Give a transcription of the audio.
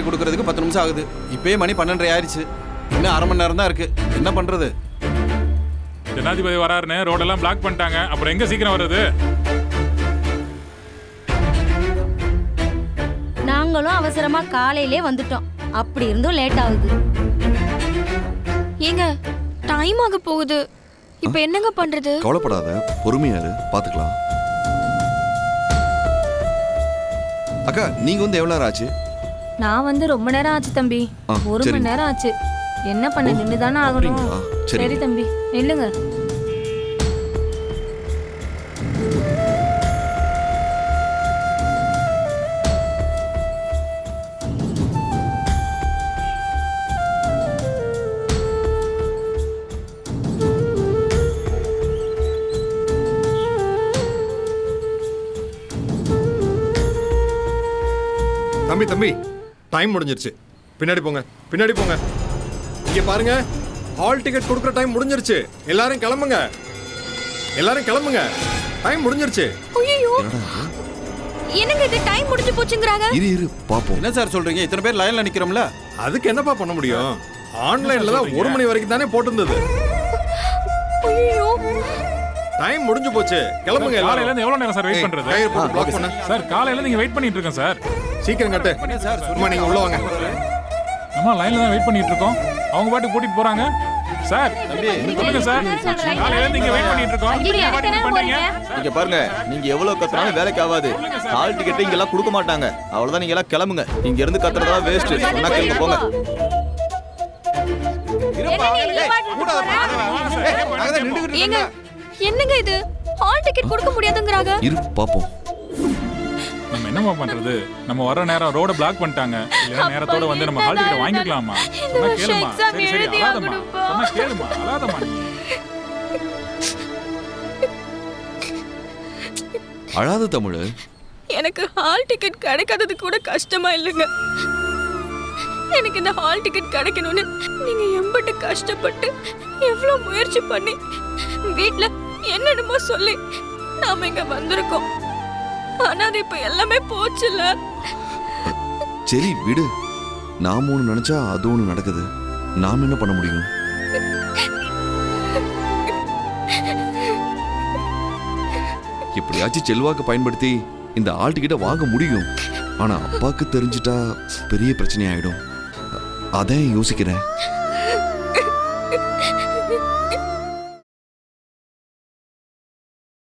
Ticket கொடுக்கறதுக்கு 10 நிமிஷம் ஆகுது. இப்பயே மணி 12:30 ஆயிடுச்சு. இன்னும் அரை மணி நேரம் தான் இருக்கு. என்ன பண்றது? ஜனாதிபதி வராருன்னு ரோடெல்லாம் பிளாக் பண்ணிட்டாங்க. அப்புறம் எங்க சீக்கிரம் வர்றது? நாங்களும் அவசரமா காலையிலே வந்துட்டோம். அப்படி இருந்தும் லேட் ஆகுது. ஏங்க டைம் ஆக போகுது. இப்போ என்னங்க பண்றது? கவலைப்படாத, பொறுமையா இரு, பாத்துக்கலாம். அக்கா, நீங்க வந்து எவ்வளவு நேரம் ஆச்சு? நான் வந்து ரொம்ப நேரம் ஆச்சு தம்பி. 1 மணி நேரம் ஆச்சு. என்ன பண்ண, நின்னுதானே ஆகணும். சரி தம்பி, நில்லுங்க. தம்பி தம்பி, டைம் முடிஞ்சிருச்சு. பின்னாடி போங்க, பின்னாடி போங்க. இங்க பாருங்க, ஹால் டிக்கெட் கொடுக்குற டைம் முடிஞ்சிருச்சு. எல்லாரும் கிளம்புங்க, எல்லாரும் கிளம்புங்க. டைம் முடிஞ்சிருச்சு. ஐயோ, என்னங்க இது டைம் முடிஞ்சு போச்சுங்கறாங்க? இரு பாப்போம். என்ன சார் சொல்றீங்க? இத்தனை பேர் லைன்ல நிக்கிறோம்ல. அதுக்கு என்னப்பா பண்ண முடியும்? ஆன்லைன்ல தான் 1 மணி வரைக்கும் தானே போட்டுருந்தது. ஐயோ, டைம் முடிஞ்சு போச்சு. கிளம்புங்க காலையில எல்லாரும். இருந்து எவ்வளவு நேரம் சார் வெயிட் பண்றது? டயர் போட்டு பிளாக் பண்ணு. சார் காலையில இருந்து நீங்க வெயிட் பண்ணிட்டு இருக்கேன் சார். சீக்கிரம் கட்டு. சும்மா நீங்க உள்ள வாங்க. நம்ம லைன்ல தான் வெயிட் பண்ணிட்டு இருக்கோம். அவங்க பாட்டுக்கு கூட்டிட்டு போறாங்க. சார் சொல்லுங்க சார். காலையில இருந்து நீங்க வெயிட் பண்ணிட்டு இருக்கோம். நீங்க பாட்டுக்கு பண்றீங்க. இங்க பாருங்க, நீங்க எவ்வளவு கத்துறாலும் வேலைக்கு ஆகாது. ஹால் டிக்கெட் இங்க எல்லாம் கொடுக்க மாட்டாங்க. அவ்வளவுதான், நீங்க எல்லாம் கிளம்புங்க. இங்க இருந்து கத்துறதா வேஸ்ட். சொன்னா கேளுங்க, போங்க. ஏங்க என்னங்க இது? ஹால் டிக்கெட் கொடுக்க முடியாதுங்கறாங்க. இரு பாப்போம். நம்ம என்னமா பண்றது? நம்ம வர நேரம் ரோட பிளாக் பண்ணிட்டாங்க. இல்ல நேரத்தோட வந்து நம்ம ஹால் டிக்கெட் வாங்கிக்கலாமா? சொன்னா கேளுமா. சரி சரி, அழாதமா. சொன்னா கேளுமா, அழாதமா நீ. அழாத தமிழ். எனக்கு ஹால் டிக்கெட் கிடைக்காதது கூட கஷ்டமா இல்லைங்க. எனக்கு இந்த ஹால் டிக்கெட் கிடைக்கணும்னு நீங்க எம்பட்டு கஷ்டப்பட்டு எவ்வளவு முயற்சி பண்ணி வீட்ல என்னென்னமோ சொல்லி நாம இங்க வந்திருக்கோம். ஆனா அது இப்ப எல்லாமே போச்சுல. சரி விடு. நாம ஒண்ணு நினைச்சா அது ஒண்ணு நடக்குது. நாம என்ன பண்ண முடியும்? எப்படியாச்சும் செல்வாக்கு பயன்படுத்தி இந்த ஆள் டிக்கெட்டை வாங்க முடியும். ஆனா அப்பாக்கு தெரிஞ்சிட்டா பெரிய பிரச்சனை ஆயிடும். அதான் யோசிக்கிறேன்.